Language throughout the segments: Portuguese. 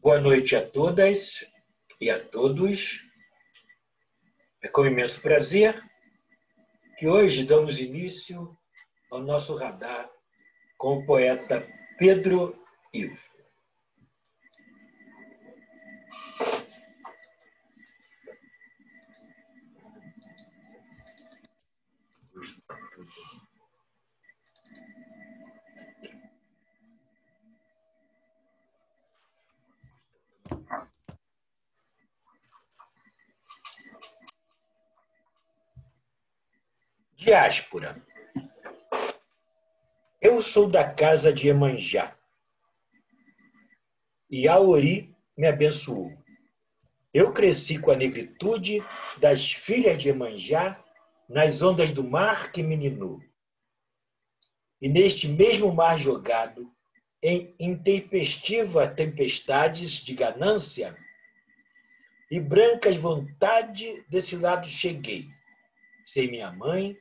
Boa noite a todas e a todos. É com imenso prazer que hoje damos início ao nosso radar com o poeta Pedro Ivo. Diáspora. Eu sou da casa de Iemanjá e Aori me abençoou. Eu cresci com a negritude das filhas de Iemanjá nas ondas do mar que me ninou. E neste mesmo mar jogado, em intempestivas tempestades de ganância e brancas vontade, desse lado cheguei, sem minha mãe,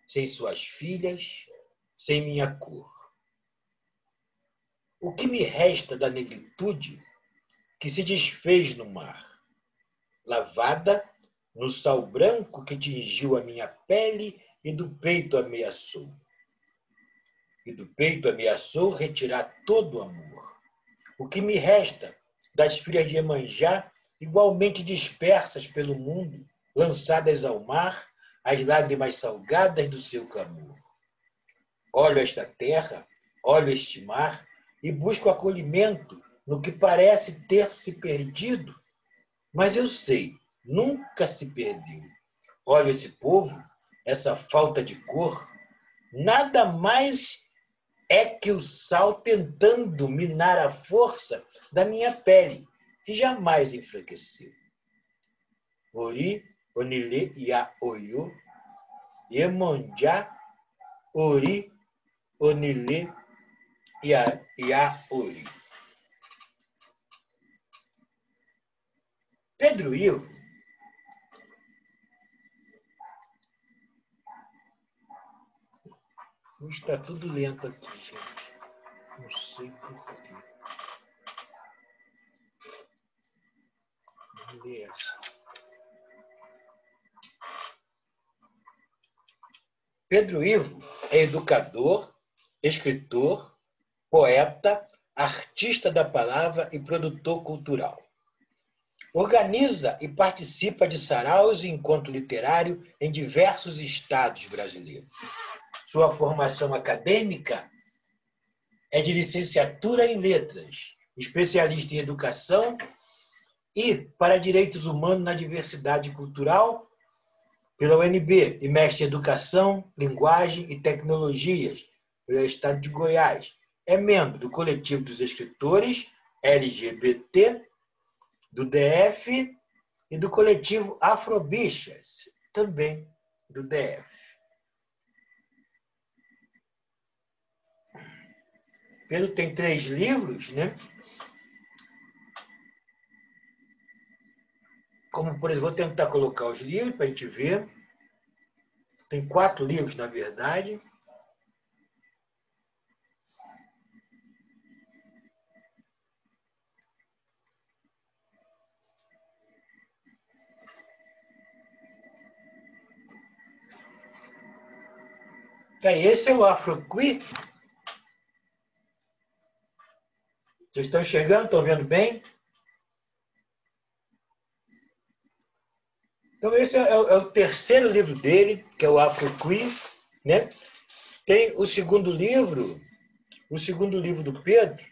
sem suas filhas, sem minha cor. O que me resta da negritude que se desfez no mar, lavada no sal branco que tingiu a minha pele e do peito ameaçou. E do peito ameaçou retirar todo o amor. O que me resta das filhas de Iemanjá, igualmente dispersas pelo mundo, lançadas ao mar, as lágrimas salgadas do seu clamor. Olho esta terra, olho este mar e busco acolhimento no que parece ter se perdido, mas eu sei, nunca se perdeu. Olho esse povo, essa falta de cor, nada mais é que o sal tentando minar a força da minha pele, que jamais enfraqueceu. Ori, Onilê, Ia, Oiô, Iemanjá, Ori, Onilê, Ia, Ori. Pedro Ivo está tudo lento aqui, gente. Não sei porquê. Vamos ler essa. Pedro Ivo é educador, escritor, poeta, artista da palavra e produtor cultural. Organiza e participa de saraus e encontro literário em diversos estados brasileiros. Sua formação acadêmica é de licenciatura em letras, especialista em educação e para direitos humanos na diversidade cultural pela UNB e mestre em educação, linguagem e tecnologias pelo estado de Goiás. É membro do coletivo dos escritores LGBT do DF e do coletivo Afrobichas, também do DF. Pedro tem 3 livros, né? Como, por exemplo, vou tentar colocar os livros para a gente ver. Tem 4 livros, na verdade. Esse é o Afroqui. Vocês estão enxergando? Estão vendo bem? Então, esse é o terceiro livro dele, que é o Afroqui, né? Tem o segundo livro do Pedro.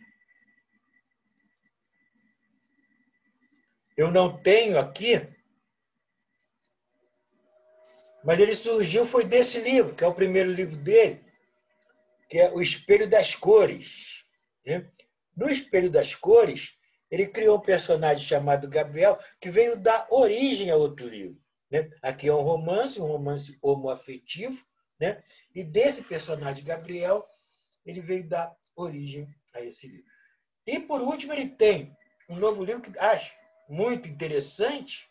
Eu não tenho aqui, mas ele surgiu, foi desse livro, que é o primeiro livro dele, que é O Espelho das Cores. Né? No Espelho das Cores, ele criou um personagem chamado Gabriel, que veio dar origem a outro livro. Né? Aqui é um romance homoafetivo, né? E desse personagem Gabriel, ele veio dar origem a esse livro. E, por último, ele tem um novo livro que acho muito interessante,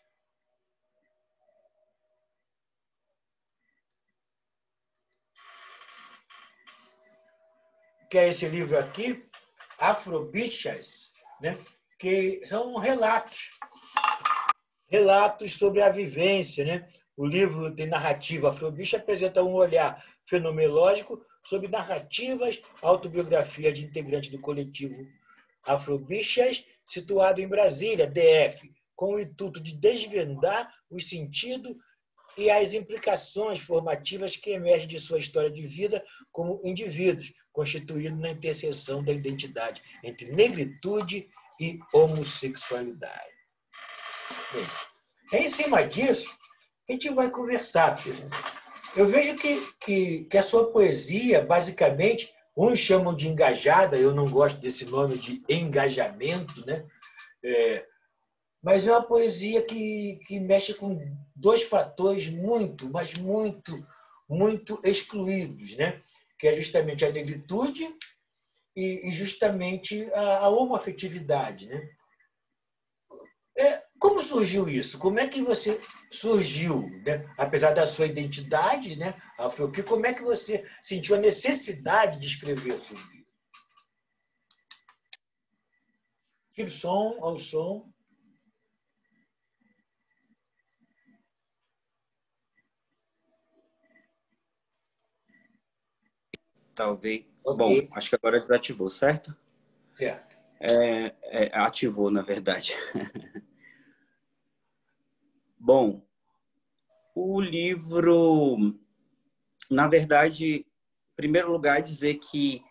que é esse livro aqui, Afrobichas, né? que são relatos sobre a vivência, né? O livro de narrativa Afrobicha apresenta um olhar fenomenológico sobre narrativas, autobiografia de integrantes do coletivo Afrobichas, situado em Brasília, DF, com o intuito de desvendar o sentido e as implicações formativas que emergem de sua história de vida como indivíduos, constituídos na interseção da identidade entre negritude e homossexualidade. Bem, em cima disso, a gente vai conversar, Pedro. Eu vejo que a sua poesia, basicamente, uns chamam de engajada, eu não gosto desse nome de engajamento, né? Mas é uma poesia que mexe com dois fatores muito, mas muito, muito excluídos, né? Que é justamente a negritude e justamente a homoafetividade, né? Como surgiu isso? Como é que você surgiu, né? Apesar da sua identidade, né? Como é que você sentiu a necessidade de escrever sobre isso? Tira o som, ao som. Talvez. Ok. Bom, acho que agora desativou, certo? Certo. Ativou, na verdade. Bom, o livro, na verdade, em primeiro lugar, dizer que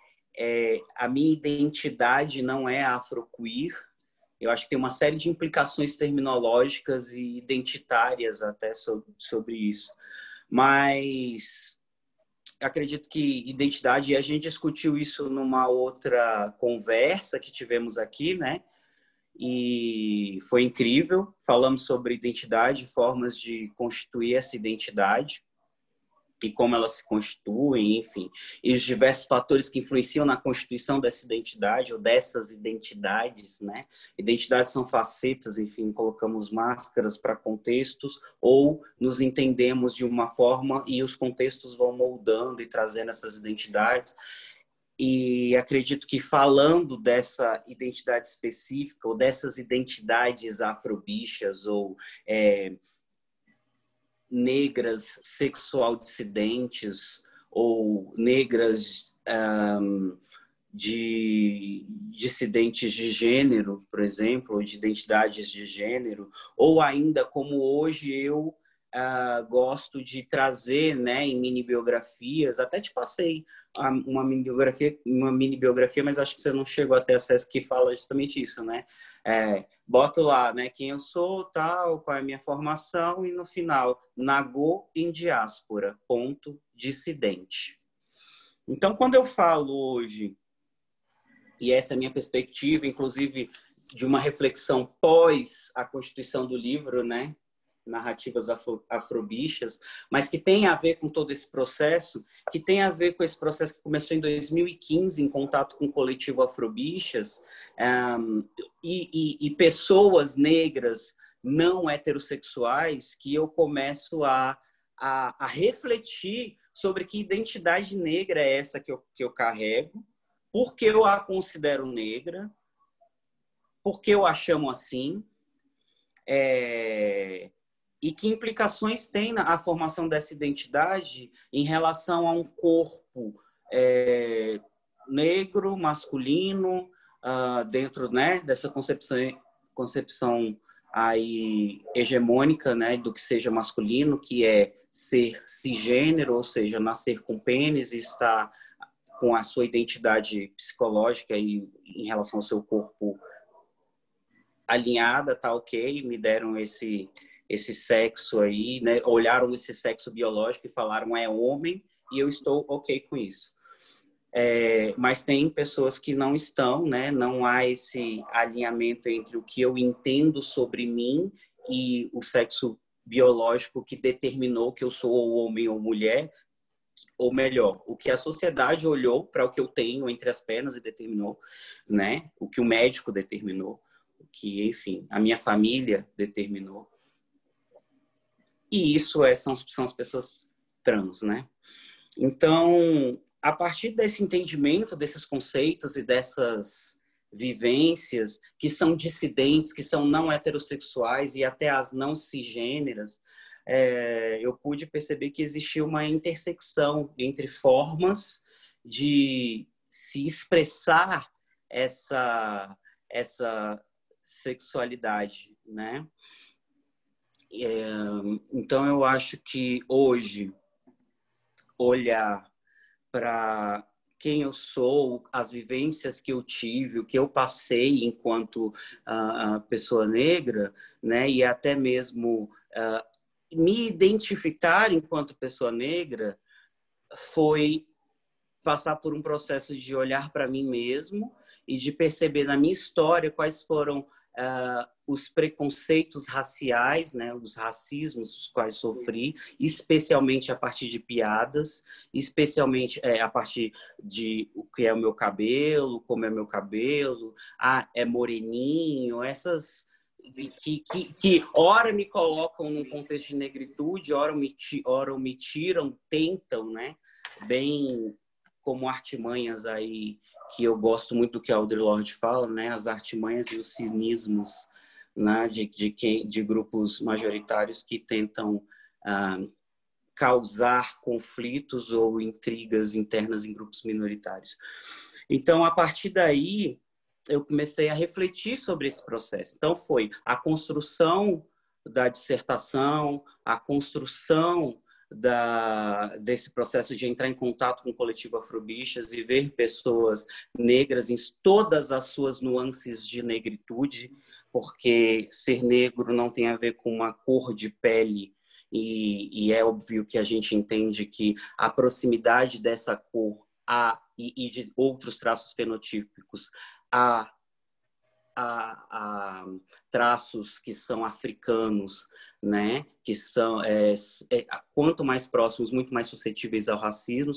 a minha identidade não é afroqueer. Eu acho que tem uma série de implicações terminológicas e identitárias até sobre isso. Mas acredito que identidade, e a gente discutiu isso numa outra conversa que tivemos aqui, né? E foi incrível. Falamos sobre identidade, formas de constituir essa identidade e como elas se constituem, enfim, e os diversos fatores que influenciam na constituição dessa identidade ou dessas identidades, né? Identidades são facetas, enfim, colocamos máscaras para contextos ou nos entendemos de uma forma e os contextos vão moldando e trazendo essas identidades. E acredito que falando dessa identidade específica ou dessas identidades afrobichas ou negras sexual dissidentes ou negras de dissidentes de gênero, por exemplo, ou de identidades de gênero, ou ainda como hoje eu gosto de trazer, né, em mini biografias, até te passei uma mini biografia, mas acho que você não chegou a ter acesso, que fala justamente isso, né? Boto lá, né, quem eu sou, tal, qual é a minha formação e no final, Nagô em diáspora, ponto, dissidente. Então, quando eu falo hoje, e essa é a minha perspectiva, inclusive de uma reflexão pós a constituição do livro, né, Narrativas Afrobichas, mas que tem a ver com todo esse processo, que tem a ver com esse processo que começou em 2015, em contato com o coletivo Afrobichas, e pessoas negras não heterossexuais, que eu começo a refletir sobre que identidade negra é essa que eu carrego, por que eu a considero negra, por que eu a chamo assim, e que implicações tem a formação dessa identidade em relação a um corpo negro, masculino, dentro, né, dessa concepção aí hegemônica, né, do que seja masculino, que é ser cisgênero, ou seja, nascer com pênis e estar com a sua identidade psicológica e em relação ao seu corpo alinhada, tá ok, me deram esse sexo aí, né? Olharam esse sexo biológico e falaram é homem e eu estou ok com isso. Mas tem pessoas que não estão, né? Não há esse alinhamento entre o que eu entendo sobre mim e o sexo biológico que determinou que eu sou homem ou mulher, ou melhor, o que a sociedade olhou para o que eu tenho entre as pernas e determinou, né? O que o médico determinou, o que, enfim, a minha família determinou. E isso são as pessoas trans, né? Então, a partir desse entendimento desses conceitos e dessas vivências que são dissidentes, que são não heterossexuais e até as não cisgêneras, eu pude perceber que existia uma intersecção entre formas de se expressar essa sexualidade, né? Então, eu acho que hoje, olhar para quem eu sou, as vivências que eu tive, o que eu passei enquanto pessoa negra, né? E até mesmo me identificar enquanto pessoa negra, foi passar por um processo de olhar para mim mesmo e de perceber na minha história quais foram os preconceitos raciais, né, os racismos os quais sofri, especialmente a partir de piadas, especialmente a partir de o que é o meu cabelo, como é meu cabelo, é moreninho, essas que ora me colocam num contexto de negritude, ora me tiram, tentam, né, bem como artimanhas aí, que eu gosto muito do que a Audre Lorde fala, né? As artimanhas e os cinismos, né? de grupos majoritários que tentam causar conflitos ou intrigas internas em grupos minoritários. Então, a partir daí, eu comecei a refletir sobre esse processo. Então, foi a construção da dissertação, a construção desse processo de entrar em contato com o coletivo Afrobichas e ver pessoas negras em todas as suas nuances de negritude, porque ser negro não tem a ver com uma cor de pele, e é óbvio que a gente entende que a proximidade dessa cor e de outros traços fenotípicos a traços que são africanos, né? Que são quanto mais próximos, muito mais suscetíveis ao racismo,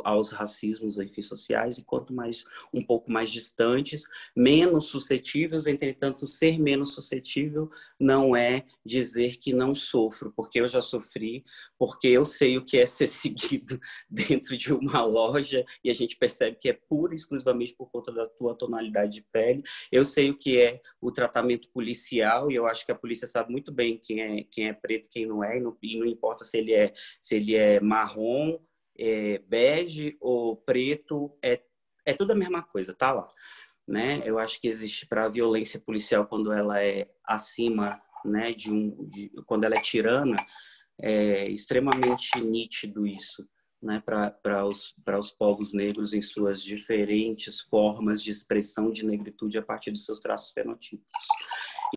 aos racismos, enfim, sociais, e quanto mais um pouco mais distantes, menos suscetíveis. Entretanto, ser menos suscetível não é dizer que não sofro, porque eu já sofri, porque eu sei o que é ser seguido dentro de uma loja e a gente percebe que é pura e exclusivamente por conta da tua tonalidade de pele. Eu sei o que é o tratamento policial, e eu acho que a polícia sabe muito bem quem é preto, quem não é, e não importa se ele é marrom, bege ou preto, é tudo a mesma coisa, tá lá, né? Eu acho que existe, para a violência policial, quando ela é acima, né, quando ela é tirana, é extremamente nítido isso, né, para os povos negros em suas diferentes formas de expressão de negritude a partir dos seus traços fenotípicos.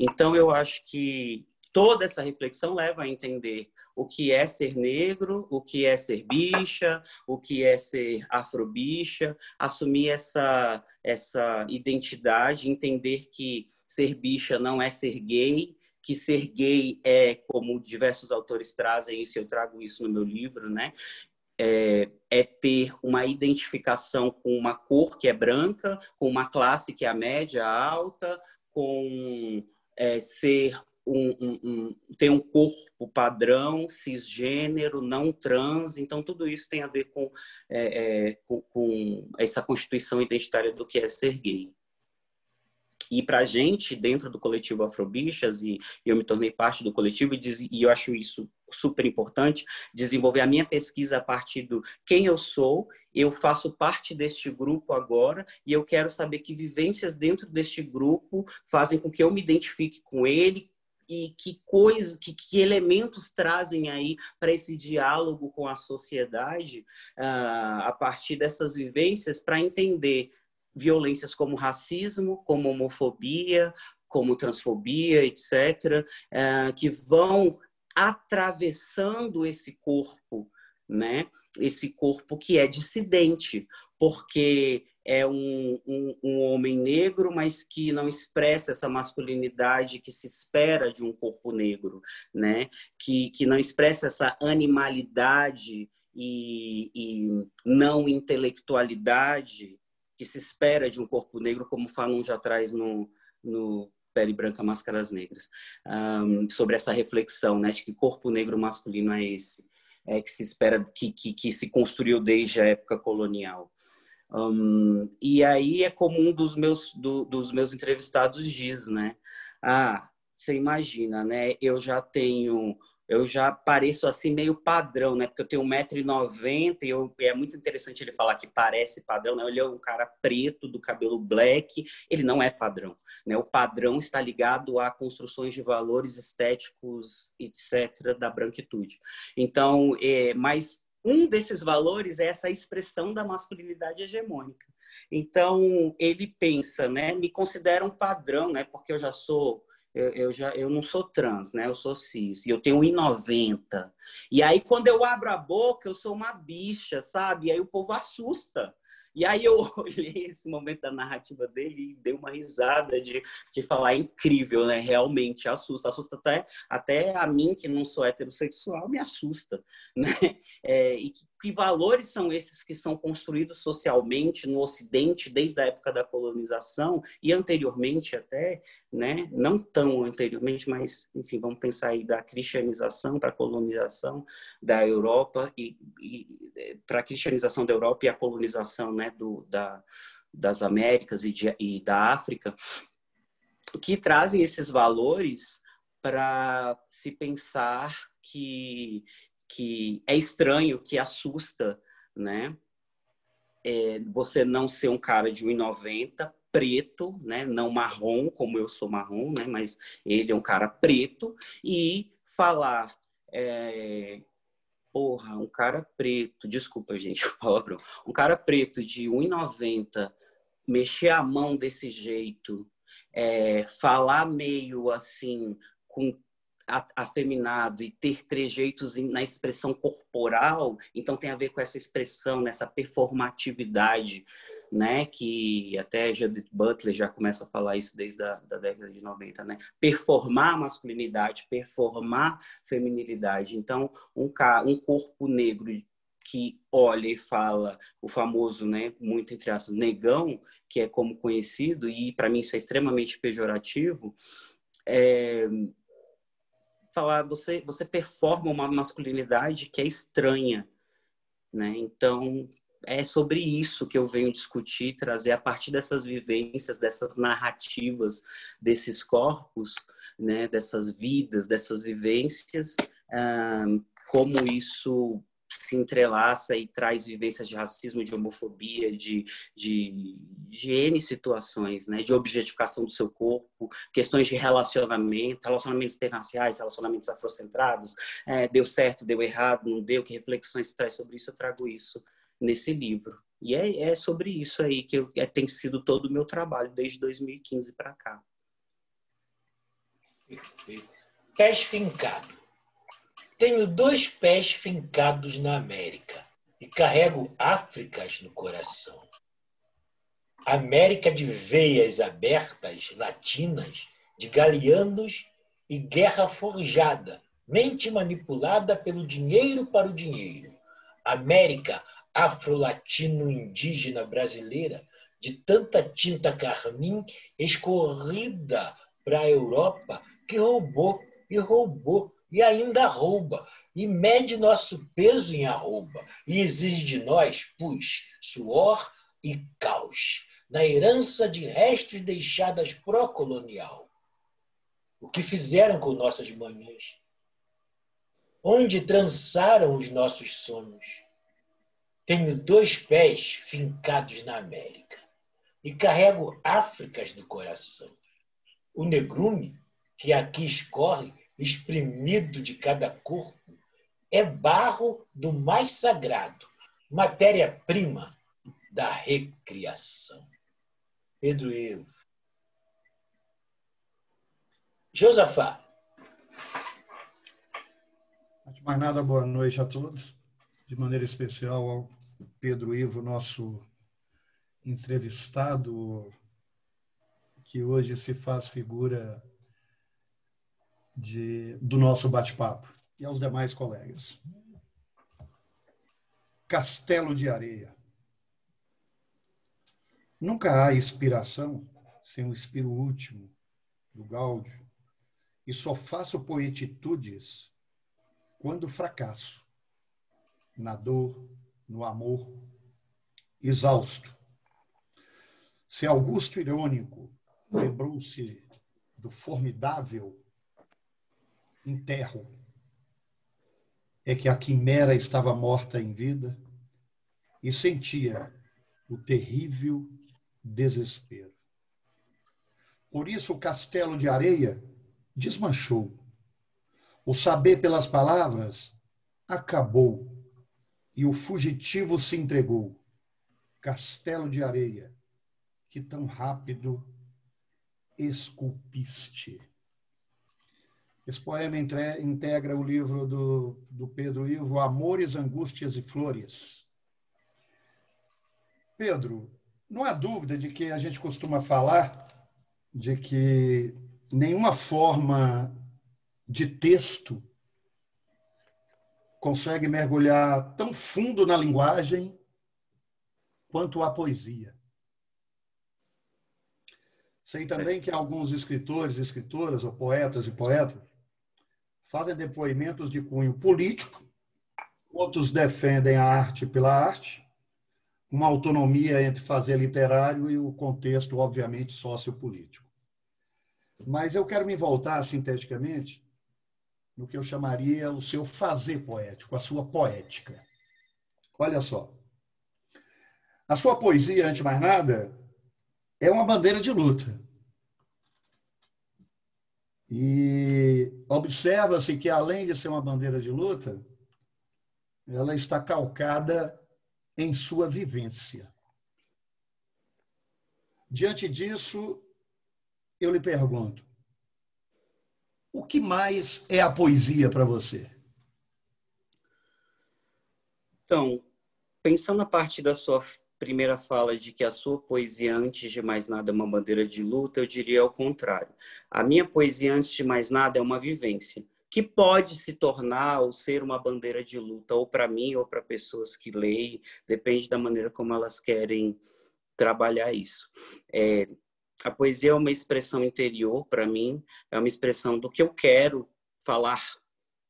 Então, eu acho que toda essa reflexão leva a entender o que é ser negro, o que é ser bicha, o que é ser afrobicha, assumir essa identidade, entender que ser bicha não é ser gay, que ser gay é, como diversos autores trazem isso, eu trago isso no meu livro, né? É ter uma identificação com uma cor que é branca, com uma classe que é a média, a alta, com ser ter um corpo padrão, cisgênero, não trans. Então, tudo isso tem a ver com essa constituição identitária do que é ser gay. E para a gente, dentro do coletivo Afrobichas, e eu me tornei parte do coletivo, e eu acho isso super importante, desenvolver a minha pesquisa a partir do quem eu sou. Eu faço parte deste grupo agora, e eu quero saber que vivências dentro deste grupo fazem com que eu me identifique com ele, e que elementos trazem aí para esse diálogo com a sociedade a partir dessas vivências, para entender violências como racismo, como homofobia, como transfobia, etc., que vão atravessando esse corpo, né? Esse corpo que é dissidente, porque é um homem negro, mas que não expressa essa masculinidade que se espera de um corpo negro, né? Que não expressa essa animalidade e não intelectualidade que se espera de um corpo negro, como Fanon já traz no Pele Branca, Máscaras Negras, sobre essa reflexão, né, de que corpo negro masculino é esse, que se espera, que se construiu desde a época colonial. E aí é como um dos meus entrevistados diz, né? Ah, você imagina, né? Eu já pareço assim meio padrão, né? Porque eu tenho 1,90 m e é muito interessante ele falar que parece padrão, né? Ele é um cara preto, do cabelo black, ele não é padrão, né? O padrão está ligado a construções de valores estéticos, etc., da branquitude. Então, mas um desses valores é essa expressão da masculinidade hegemônica. Então, ele pensa, né? Me considera um padrão, né? Porque eu já sou... Eu não sou trans, né? Eu sou cis. E eu tenho 1,90 m. E aí, quando eu abro a boca, eu sou uma bicha, sabe? E aí o povo assusta. E aí eu olhei esse momento da narrativa dele e dei uma risada de falar, é incrível, né? Realmente assusta. Assusta até a mim, que não sou heterossexual, me assusta, né? E que valores são esses que são construídos socialmente no Ocidente desde a época da colonização e anteriormente até, né? Não tão anteriormente, mas, enfim, vamos pensar aí da cristianização para a colonização da Europa e para a cristianização da Europa e a colonização, né, das Américas e da África, que trazem esses valores para se pensar que é estranho, que assusta, né? Você não ser um cara de 1,90 m, preto, né? Não marrom, como eu sou marrom, né? Mas ele é um cara preto, e falar... Porra, um cara preto, desculpa, gente, o palavrão. Um cara preto de 1,90 m, mexer a mão desse jeito, falar meio assim, com afeminado e ter trejeitos na expressão corporal, então tem a ver com essa expressão, nessa performatividade, né? Que até Judith Butler já começa a falar isso desde a década de 90, né? Performar masculinidade, performar feminilidade. Então, um corpo negro que olha e fala o famoso, né, muito entre aspas, negão, que é como conhecido, e para mim isso é extremamente pejorativo, falar, você performa uma masculinidade que é estranha, né? Então, é sobre isso que eu venho discutir, trazer a partir dessas vivências, dessas narrativas, desses corpos, né? Dessas vidas, dessas vivências, como isso se entrelaça e traz vivências de racismo, de homofobia, de N situações, né? De objetificação do seu corpo, questões de relacionamento, relacionamentos interraciais, relacionamentos afrocentrados, deu certo, deu errado, não deu, que reflexões se traz sobre isso, eu trago isso nesse livro. E é sobre isso aí que tem sido todo o meu trabalho desde 2015 para cá. Pés fincados. Tenho 2 pés fincados na América e carrego Áfricas no coração. América de veias abertas, latinas, de galeanos e guerra forjada, mente manipulada pelo dinheiro para o dinheiro. América afro-latino-indígena brasileira, de tanta tinta carmim escorrida para a Europa, que roubou e roubou e ainda rouba, e mede nosso peso em arroba, e exige de nós pus, suor e caos, na herança de restos deixadas pró-colonial. O que fizeram com nossas manhãs? Onde trançaram os nossos sonhos? Tenho 2 pés fincados na América e carrego Áfricas no coração. O negrume, que aqui escorre, exprimido de cada corpo, é barro do mais sagrado, matéria-prima da recriação. Pedro Ivo. Josafá. Antes de mais nada, boa noite a todos. De maneira especial ao Pedro Ivo, nosso entrevistado, que hoje se faz figura do nosso bate-papo, e aos demais colegas. Castelo de areia. Nunca há inspiração sem o inspiro último do Gáudio, e só faço poetitudes quando fracasso, na dor, no amor, exausto, Se Augusto Irônico lembrou-se do formidável enterro, é que a quimera estava morta em vida e sentia o terrível desespero. Por isso o castelo de areia desmanchou. O saber pelas palavras acabou e o fugitivo se entregou. Castelo de areia, que tão rápido esculpiste. Esse poema integra o livro do Pedro Ivo, Amores, Angústias e Flores. Pedro, não há dúvida de que a gente costuma falar de que nenhuma forma de texto consegue mergulhar tão fundo na linguagem quanto a poesia. Sei também que alguns escritores, escritoras, ou poetas e poetas fazem depoimentos de cunho político, outros defendem a arte pela arte, uma autonomia entre fazer literário e o contexto, obviamente, sociopolítico. Mas eu quero me voltar, sinteticamente, no que eu chamaria o seu fazer poético, a sua poética. Olha só. A sua poesia, antes de mais nada, é uma bandeira de luta. E observa-se que, além de ser uma bandeira de luta, ela está calcada em sua vivência. Diante disso, eu lhe pergunto, o que mais é a poesia para você? Então, pensando a partir da sua primeira fala de que a sua poesia, antes de mais nada, é uma bandeira de luta, eu diria ao contrário. A minha poesia, antes de mais nada, é uma vivência, que pode se tornar ou ser uma bandeira de luta, ou para mim, ou para pessoas que leem, depende da maneira como elas querem trabalhar isso. A poesia é uma expressão interior para mim, é uma expressão do que eu quero falar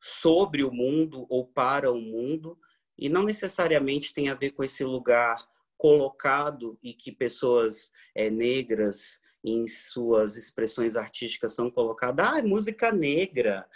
sobre o mundo ou para o mundo, e não necessariamente tem a ver com esse lugar colocado e que pessoas negras em suas expressões artísticas são colocadas. Música negra,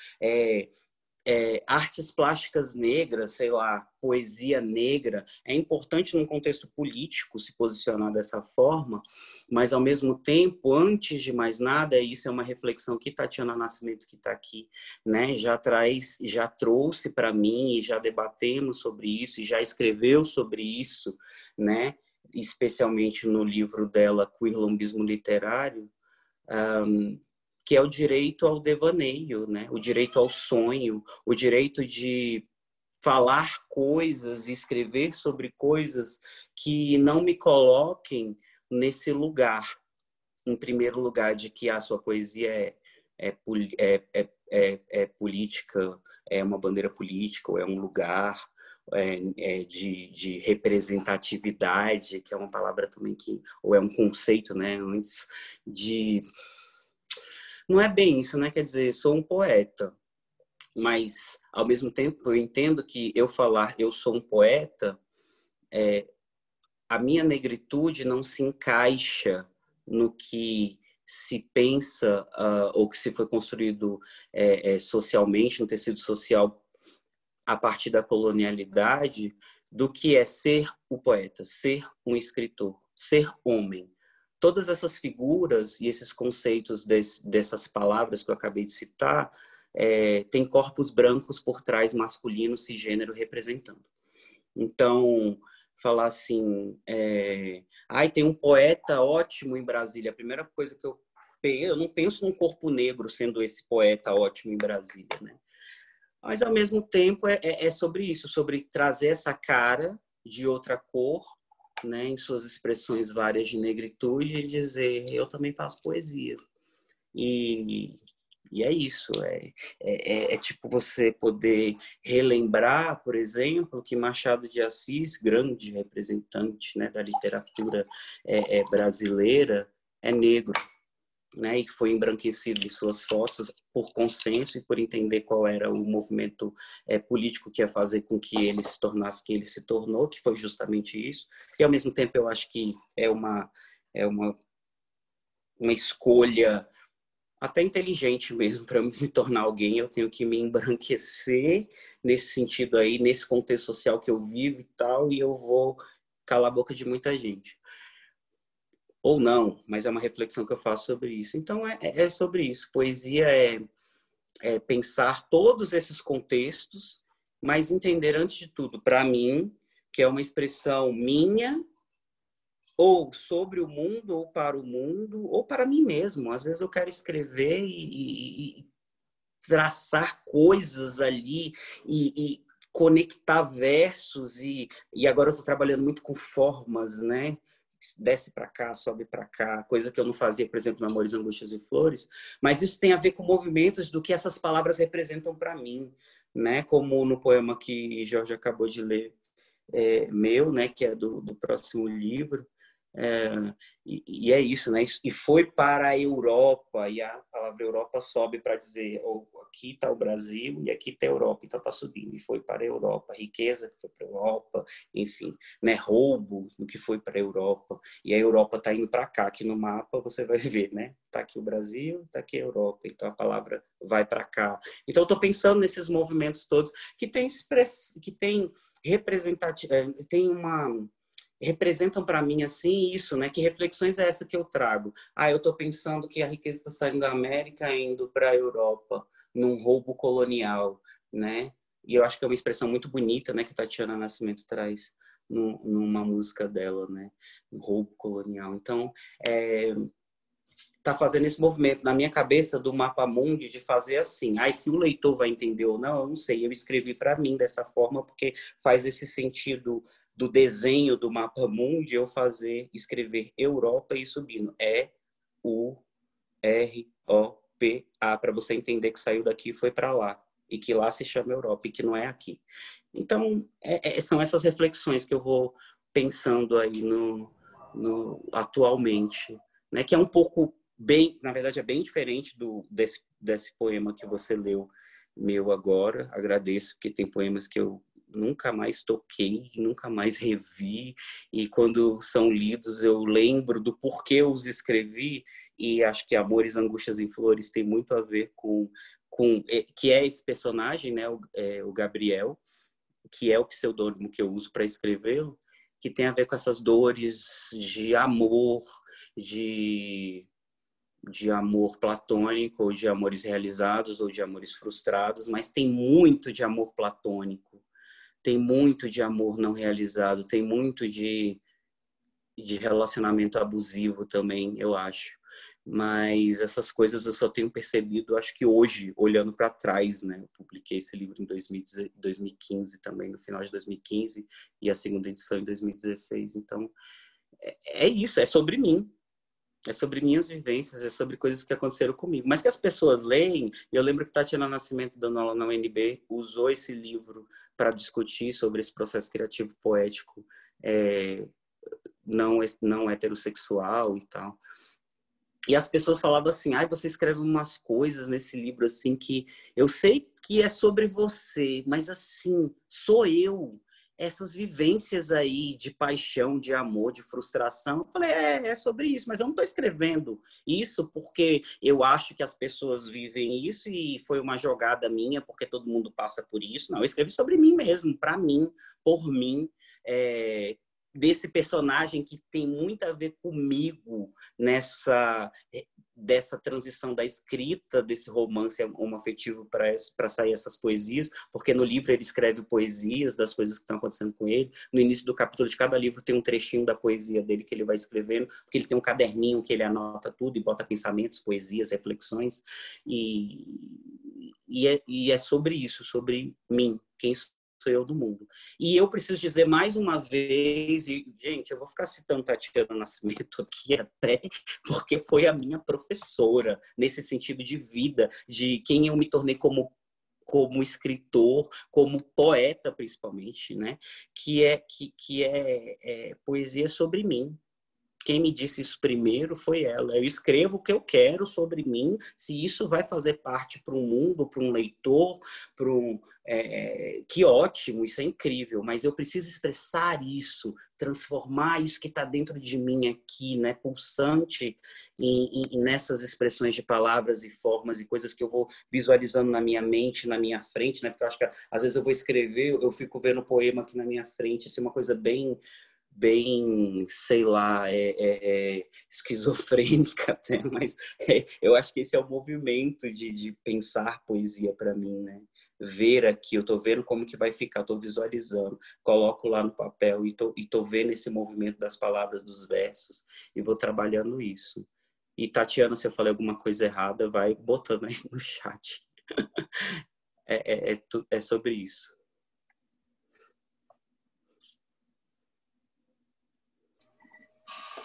artes plásticas negras, sei lá, poesia negra. É importante num contexto político se posicionar dessa forma, mas ao mesmo tempo, antes de mais nada, isso é uma reflexão que Tatiana Nascimento, que está aqui, né, já trouxe para mim, e já debatemos sobre isso, e já escreveu sobre isso, né, especialmente no livro dela, Queerlombismo Literário, que é o direito ao devaneio, né? O direito ao sonho, o direito de falar coisas, escrever sobre coisas que não me coloquem nesse lugar, em primeiro lugar, de que a sua poesia é política, é uma bandeira política, ou é um lugar de representatividade, que é uma palavra também que, ou é um conceito, né? Antes de... Não é bem isso, né? Quer dizer, sou um poeta, mas, ao mesmo tempo, eu entendo que eu falar eu sou um poeta, a minha negritude não se encaixa no que se pensa ou que se foi construído socialmente, no tecido social, a partir da colonialidade, do que é ser o poeta, ser um escritor, ser homem. Todas essas figuras e esses conceitos dessas palavras que eu acabei de citar têm corpos brancos por trás, masculino, cisgênero, representando. Então, falar assim, tem um poeta ótimo em Brasília. A primeira coisa que eu não penso num corpo negro sendo esse poeta ótimo em Brasília, né? Mas, ao mesmo tempo, é sobre isso, sobre trazer essa cara de outra cor, né, em suas expressões várias de negritude, e dizer, eu também faço poesia. E é isso, tipo você poder relembrar, por exemplo, que Machado de Assis, grande representante, né, da literatura brasileira, é negro, né, e foi embranquecido em suas fotos por consenso e por entender qual era o movimento político que ia fazer com que ele se tornasse quem ele se tornou, que foi justamente isso. E, ao mesmo tempo, eu acho que é uma é uma escolha até inteligente mesmo. Para me tornar alguém, eu tenho que me embranquecer nesse sentido aí, nesse contexto social que eu vivo e tal, e eu vou calar a boca de muita gente. Ou não, mas é uma reflexão que eu faço sobre isso. Então, é sobre isso. Poesia é pensar todos esses contextos, mas entender, antes de tudo, para mim, que é uma expressão minha, ou sobre o mundo, ou para mim mesmo. Às vezes eu quero escrever e traçar coisas ali e conectar versos e agora eu estou trabalhando muito com formas, né? Desce para cá, sobe para cá, coisa que eu não fazia, por exemplo, no Amores, Angústias e Flores, mas isso tem a ver com movimentos do que essas palavras representam para mim, né? Como no poema que Jorge acabou de ler, meu, né? Que é do próximo livro. É, e é isso, né? E foi para a Europa, e a palavra Europa sobe para dizer, aqui está o Brasil e aqui está a Europa, então está subindo. E foi para a Europa, riqueza que foi para a Europa, enfim, né? Roubo do que foi para a Europa. E a Europa está indo para cá, aqui no mapa você vai ver, né? Está aqui o Brasil, está aqui a Europa, então a palavra vai para cá. Então eu estou pensando nesses movimentos todos que tem representam para mim assim isso, né? Que reflexões é essa que eu trago? Eu estou pensando que a riqueza está saindo da América indo para a Europa num roubo colonial, né? E eu acho que é uma expressão muito bonita, né? Que Tatiana Nascimento traz numa música dela, né? Um roubo colonial. Então, tá fazendo esse movimento na minha cabeça do Mapa Mundi de fazer assim. Se o leitor vai entender ou não, eu não sei. Eu escrevi para mim dessa forma porque faz esse sentido do desenho do Mapa Mundi eu escrever Europa e subindo. EUROPA, para você entender que saiu daqui e foi para lá. E que lá se chama Europa e que não é aqui. Então, são essas reflexões que eu vou pensando aí atualmente, né? Que é um pouco na verdade é bem diferente desse poema que você leu meu agora. Agradeço, porque tem poemas que eu nunca mais toquei, nunca mais revi, e quando são lidos eu lembro do porquê eu os escrevi, e acho que Amores, Angústias e Flores tem muito a ver com que é esse personagem, né, o Gabriel, que é o pseudônimo que eu uso para escrevê-lo, que tem a ver com essas dores de amor, de amor platônico, ou de amores realizados, ou de amores frustrados, mas tem muito de amor platônico, tem muito de amor não realizado, tem muito de relacionamento abusivo também, eu acho. Mas essas coisas eu só tenho percebido, acho que hoje, olhando para trás, né? Eu publiquei esse livro em 2015 também, no final de 2015, e a segunda edição em 2016. Então, é isso, é sobre mim. É sobre minhas vivências, é sobre coisas que aconteceram comigo. Mas que as pessoas leem, eu lembro que Tatiana Nascimento, dando aula na UNB, usou esse livro para discutir sobre esse processo criativo poético não heterossexual e tal. E as pessoas falavam assim, você escreve umas coisas nesse livro assim que eu sei que é sobre você, mas assim, sou eu. Essas vivências aí de paixão, de amor, de frustração. Eu falei, é sobre isso, mas eu não estou escrevendo isso porque eu acho que as pessoas vivem isso e foi uma jogada minha porque todo mundo passa por isso. Não, eu escrevi sobre mim mesmo, para mim, por mim, desse personagem que tem muito a ver comigo dessa transição da escrita desse romance homoafetivo para sair essas poesias, porque no livro ele escreve poesias das coisas que estão acontecendo com ele. No início do capítulo de cada livro tem um trechinho da poesia dele que ele vai escrevendo, porque ele tem um caderninho que ele anota tudo e bota pensamentos, poesias, reflexões, e é sobre isso, sobre mim, quem sou eu do mundo. E eu preciso dizer mais uma vez, e, gente, eu vou ficar citando Tatiana Nascimento aqui até, porque foi a minha professora, nesse sentido de vida, de quem eu me tornei como escritor, como poeta, principalmente, né? Que é poesia sobre mim, quem me disse isso primeiro foi ela. Eu escrevo o que eu quero sobre mim, se isso vai fazer parte para um mundo, para um leitor, para um... que ótimo, isso é incrível, mas eu preciso expressar isso, transformar isso que está dentro de mim aqui, né, pulsante, nessas expressões de palavras e formas e coisas que eu vou visualizando na minha mente, na minha frente, né, porque eu acho que às vezes eu vou escrever, eu fico vendo o poema aqui na minha frente, assim, uma coisa bem, sei lá, esquizofrênica até, mas eu acho que esse é o movimento de pensar poesia para mim, né? Ver aqui, eu tô vendo como que vai ficar, tô visualizando, coloco lá no papel e tô vendo esse movimento das palavras, dos versos, e vou trabalhando isso. E Tatiana, se eu falei alguma coisa errada, vai botando aí no chat. É sobre isso.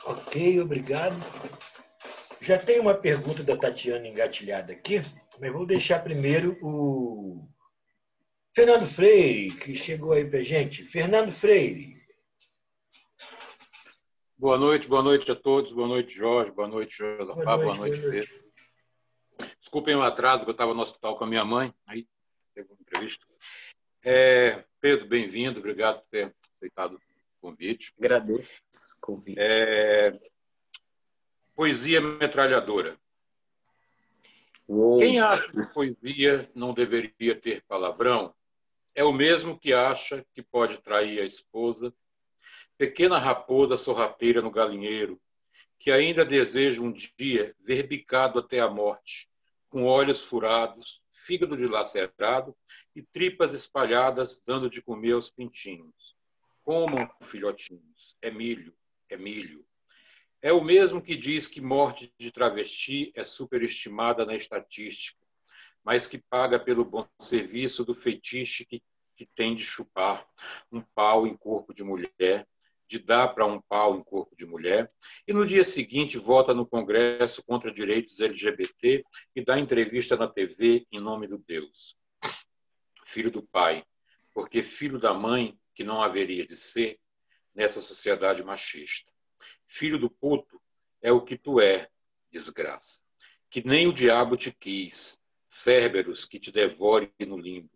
Ok, obrigado. Já tem uma pergunta da Tatiana engatilhada aqui, mas vou deixar primeiro o Fernando Freire, que chegou aí para gente. Fernando Freire. Boa noite a todos. Boa noite, Jorge. Boa noite, Josafá. Boa noite, Pedro. Desculpem o atraso, que eu estava no hospital com a minha mãe, aí teve um imprevisto. Pedro, bem-vindo. Obrigado por ter aceitado o convite. Agradeço o convite. Poesia metralhadora. Uou. Quem acha que poesia não deveria ter palavrão é o mesmo que acha que pode trair a esposa, pequena raposa sorrateira no galinheiro, que ainda deseja um dia ver bicado até a morte, com olhos furados, fígado dilacerado e tripas espalhadas dando de comer aos pintinhos. Comam, filhotinhos, é milho, é milho. É o mesmo que diz que morte de travesti é superestimada na estatística, mas que paga pelo bom serviço do fetiche que tem de chupar um pau em corpo de mulher, de dar para um pau em corpo de mulher, e no dia seguinte vota no Congresso contra direitos LGBT e dá entrevista na TV em nome do Deus. Filho do pai, porque filho da mãe, que não haveria de ser, nessa sociedade machista. Filho do puto é o que tu é, desgraça. Que nem o diabo te quis, Cérberos que te devore no limbo.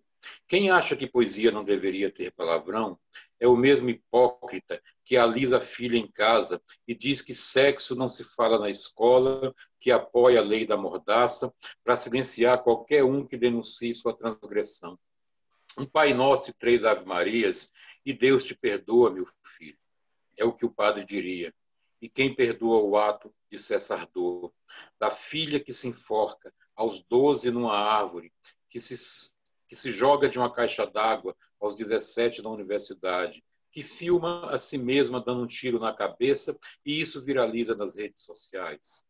Quem acha que poesia não deveria ter palavrão é o mesmo hipócrita que alisa a filha em casa e diz que sexo não se fala na escola, que apoia a lei da mordaça para silenciar qualquer um que denuncie sua transgressão. Um Pai Nosso e 3 Ave-Marias e Deus te perdoa, meu filho. É o que o padre diria. E quem perdoa o ato de cessar dor? Da filha que se enforca aos 12 numa árvore, que se joga de uma caixa d'água aos 17 na universidade, que filma a si mesma dando um tiro na cabeça e isso viraliza nas redes sociais.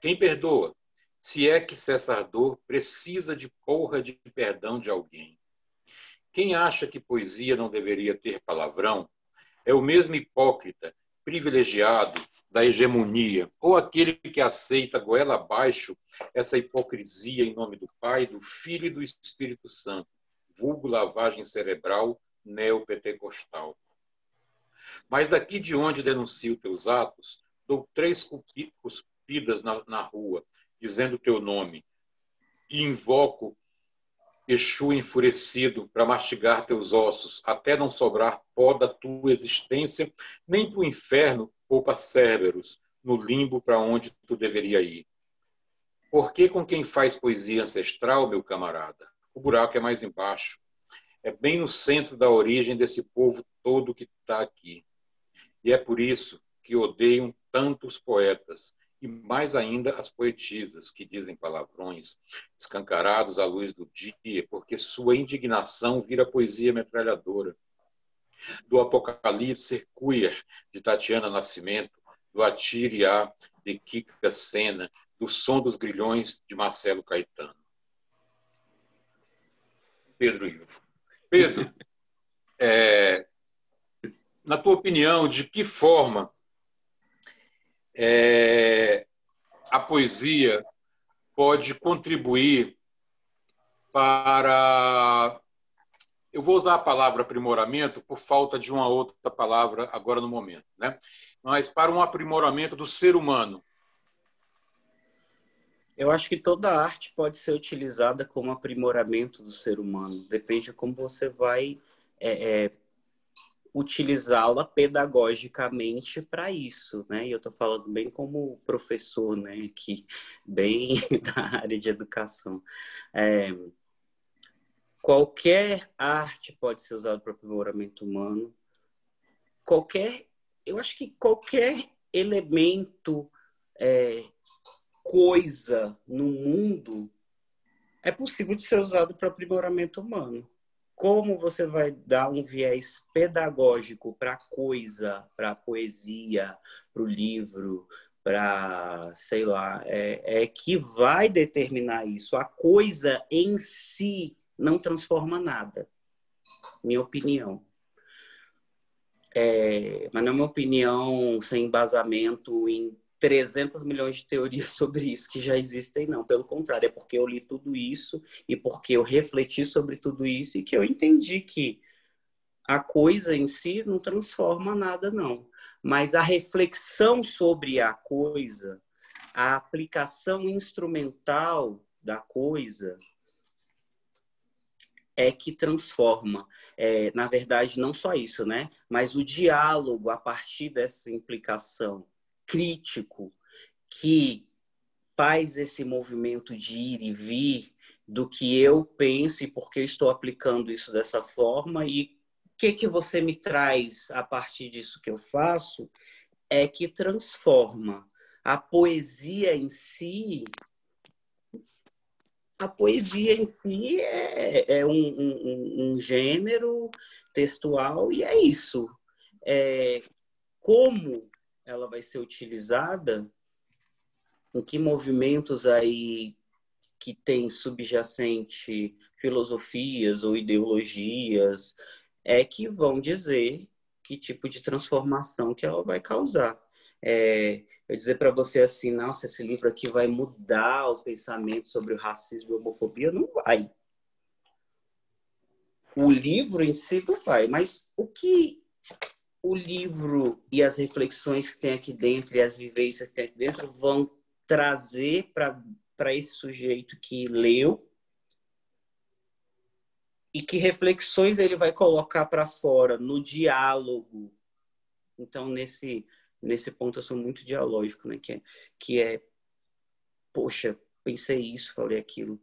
Quem perdoa? Se é que cessar dor precisa de porra de perdão de alguém. Quem acha que poesia não deveria ter palavrão é o mesmo hipócrita, privilegiado da hegemonia, ou aquele que aceita goela abaixo essa hipocrisia em nome do Pai, do Filho e do Espírito Santo, vulgo lavagem cerebral neopentecostal. Mas daqui de onde denuncio teus atos, dou 3 cuspidas na rua, dizendo teu nome, e invoco Exu enfurecido para mastigar teus ossos, até não sobrar pó da tua existência, nem para o inferno ou para Cérberos, no limbo para onde tu deveria ir. Porque com quem faz poesia ancestral, meu camarada, o buraco é mais embaixo. É bem no centro da origem desse povo todo que está aqui. E é por isso que odeiam tantos poetas, e mais ainda as poetisas, que dizem palavrões, escancarados à luz do dia, porque sua indignação vira poesia metralhadora. Do Apocalipse queer, de Tatiana Nascimento, do Atire-a, de Kika Sena, do Som dos Grilhões, de Marcelo Caetano. Pedro Ivo. Pedro, na tua opinião, de que forma a poesia pode contribuir para... Eu vou usar a palavra aprimoramento por falta de uma outra palavra agora no momento, né? mas para um aprimoramento do ser humano? Eu acho que toda arte pode ser utilizada como aprimoramento do ser humano. Depende de como você vai utilizá-la pedagogicamente para isso, né? E eu estou falando bem como professor, né? Que bem da área de educação. Qualquer arte pode ser usada para aprimoramento humano. Eu acho que qualquer elemento, coisa no mundo é possível de ser usado para aprimoramento humano. Como você vai dar um viés pedagógico para a coisa, para a poesia, para o livro, para, sei lá, que vai determinar isso. A coisa em si não transforma nada, minha opinião. Mas não é uma opinião sem embasamento em 300 milhões de teorias sobre isso que já existem, não. Pelo contrário, é porque eu li tudo isso e porque eu refleti sobre tudo isso e que eu entendi que a coisa em si não transforma nada, não. Mas a reflexão sobre a coisa, a aplicação instrumental da coisa é que transforma. Na verdade, não só isso, né? Mas o diálogo a partir dessa implicação crítico que faz esse movimento de ir e vir do que eu penso e por que eu estou aplicando isso dessa forma e o que você me traz a partir disso que eu faço é que transforma. A poesia em si é um gênero textual e é isso. Como ela vai ser utilizada, em que movimentos aí que tem subjacente filosofias ou ideologias que vão dizer que tipo de transformação que ela vai causar. Eu dizer para você assim, nossa, esse livro aqui vai mudar o pensamento sobre o racismo e a homofobia, não vai. O livro em si não vai, mas o que o livro e as reflexões que tem aqui dentro e as vivências que tem aqui dentro vão trazer para esse sujeito que leu e que reflexões ele vai colocar para fora no diálogo. Então, nesse ponto, eu sou muito dialógico, né? Poxa, pensei isso, falei aquilo.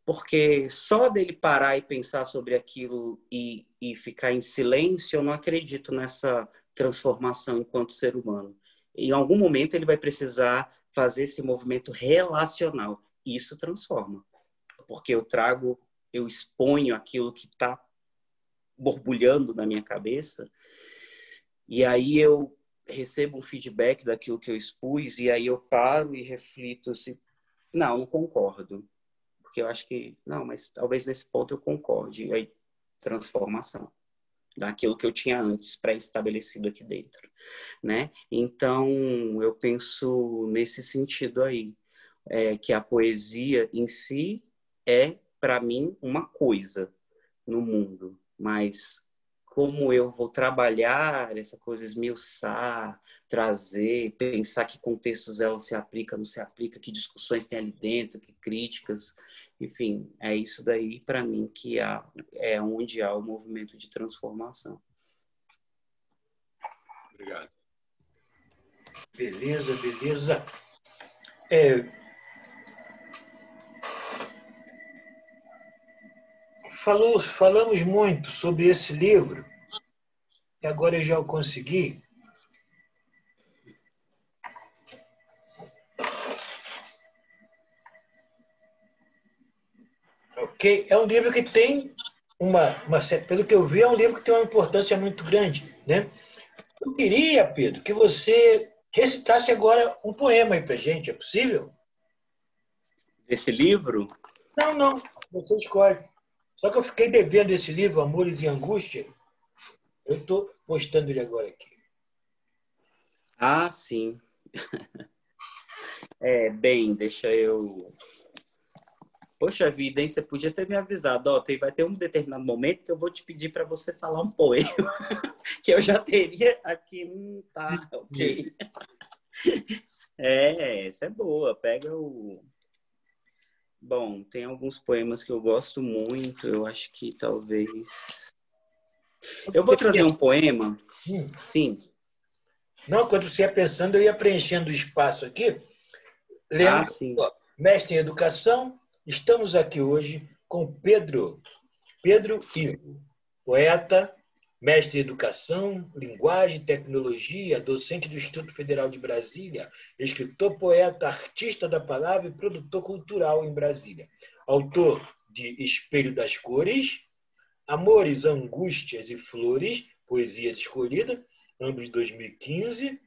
Porque só dele parar e pensar sobre aquilo e ficar em silêncio, eu não acredito nessa transformação enquanto ser humano. Em algum momento ele vai precisar fazer esse movimento relacional. E isso transforma. Porque eu exponho aquilo que está borbulhando na minha cabeça e aí eu recebo um feedback daquilo que eu expus e aí eu paro e reflito assim, não concordo. Porque eu acho que, não, mas talvez nesse ponto eu concorde. E aí, transformação daquilo que eu tinha antes pré-estabelecido aqui dentro, né? Então, eu penso nesse sentido aí, que a poesia em si é, para mim, uma coisa no mundo, mas como eu vou trabalhar essa coisa, esmiuçar, trazer, pensar que contextos ela se aplica, não se aplica, que discussões tem ali dentro, que críticas, enfim, é isso daí para mim que é onde há o movimento de transformação. Obrigado. Beleza. Falamos muito sobre esse livro, e agora eu já o consegui. Ok? É um livro que tem pelo que eu vi, é um livro que tem uma importância muito grande, né? Eu queria, Pedro, que você recitasse agora um poema aí pra gente, é possível? Esse livro? Não, você escolhe. Só que eu fiquei devendo esse livro, Amores e Angústia. Eu estou postando ele agora aqui. Ah, sim. Bem, deixa eu... Poxa vida, hein? Você podia ter me avisado. Vai ter um determinado momento que eu vou te pedir para você falar um poema que eu já teria aqui. Tá, ok. Essa é boa. Pega o... Bom, tem alguns poemas que eu gosto muito. Eu acho que talvez... Eu vou trazer um poema. Sim. Não, quando você ia pensando, eu ia preenchendo o espaço aqui. Lembra, mestre em educação, estamos aqui hoje com Pedro Ivo, poeta, mestre em educação, linguagem, tecnologia, docente do Instituto Federal de Brasília, escritor, poeta, artista da palavra e produtor cultural em Brasília. Autor de Espelho das Cores, Amores, Angústias e Flores, poesias escolhidas, ambos de 2015,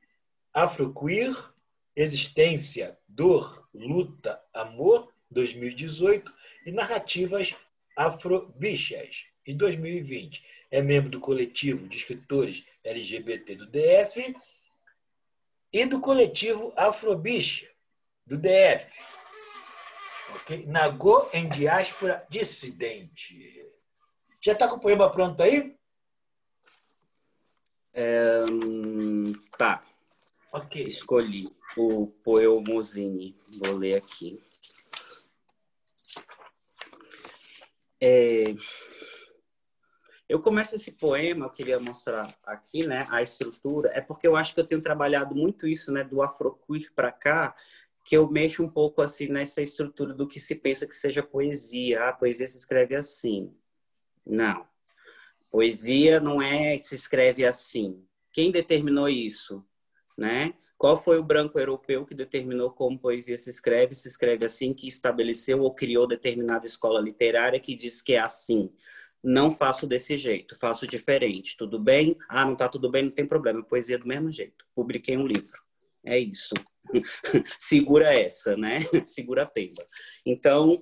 Afroqueer, Existência, Dor, Luta, Amor, 2018, e Narrativas Afrobichas, em 2020. É membro do coletivo de escritores LGBT do DF e do coletivo Afrobicha, do DF. Okay? Nagô em Diáspora Dissidente. Já está com o poema pronto aí? Tá. Ok. Escolhi o Poemosini. Vou ler aqui. Eu começo esse poema, eu queria mostrar aqui, né, a estrutura, é porque eu acho que eu tenho trabalhado muito isso, né, do afroqueer para cá, que eu mexo um pouco assim nessa estrutura do que se pensa que seja poesia. A poesia se escreve assim. Não. Poesia não se escreve assim. Quem determinou isso, né? Qual foi o branco europeu que determinou como poesia se escreve assim, que estabeleceu ou criou determinada escola literária que diz que é assim? Não faço desse jeito, faço diferente. Tudo bem? Ah, não tá tudo bem, não tem problema. Poesia do mesmo jeito. Publiquei um livro. É isso. Segura essa, né? Segura a pemba. Então,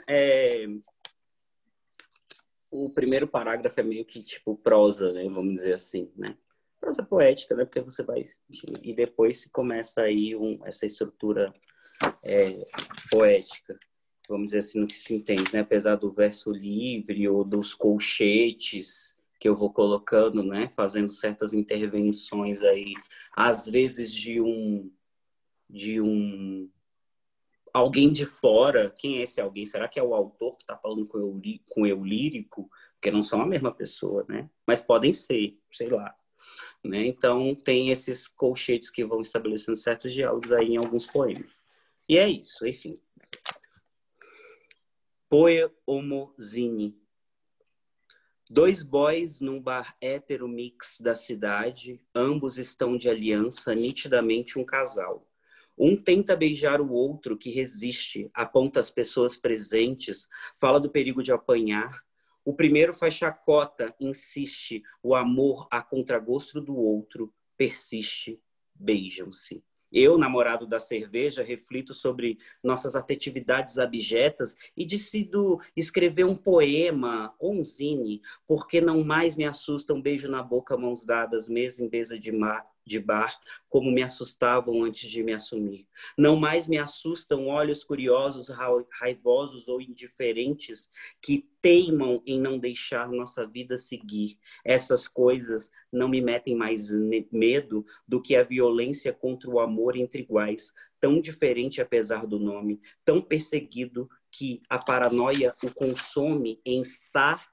o primeiro parágrafo é meio que tipo prosa, né? Vamos dizer assim, né? Prosa poética, né? Porque você vai... E depois se começa aí essa estrutura poética, vamos dizer assim, no que se entende, né? Apesar do verso livre ou dos colchetes que eu vou colocando, né? Fazendo certas intervenções aí, às vezes de um alguém de fora. Quem é esse alguém? Será que é o autor que está falando com eu lírico? Porque não são a mesma pessoa, né? Mas podem ser, sei lá. Né? Então, tem esses colchetes que vão estabelecendo certos diálogos aí em alguns poemas. E é isso, enfim. Poemosini. 2 boys num bar hétero mix da cidade, ambos estão de aliança, nitidamente um casal. Um tenta beijar o outro, que resiste, aponta as pessoas presentes, fala do perigo de apanhar. O primeiro faz chacota, insiste, o amor a contragosto do outro persiste, beijam-se. Eu, namorado da cerveja, reflito sobre nossas afetividades abjetas e decido escrever um poema ou um zine, porque não mais me assusta um beijo na boca, mãos dadas, mesa em mesa de bar, como me assustavam antes de me assumir. Não mais me assustam olhos curiosos, raivosos ou indiferentes que teimam em não deixar nossa vida seguir. Essas coisas não me metem mais medo do que a violência contra o amor entre iguais, tão diferente apesar do nome, tão perseguido que a paranoia o consome em estar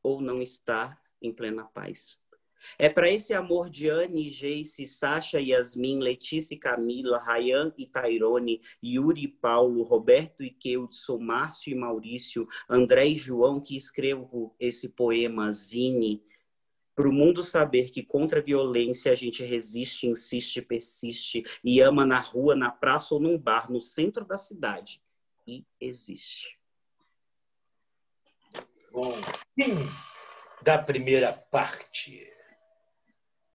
ou não estar em plena paz. É para esse amor de Anne, Jace, Sasha, Yasmin, Letícia e Camila, Rayan e Tairone, Yuri e Paulo, Roberto e Keudson, Márcio e Maurício, André e João, que escrevo esse poema zine, para o mundo saber que contra a violência a gente resiste, insiste, persiste e ama na rua, na praça ou num bar, no centro da cidade. E existe. Bom, fim da primeira parte.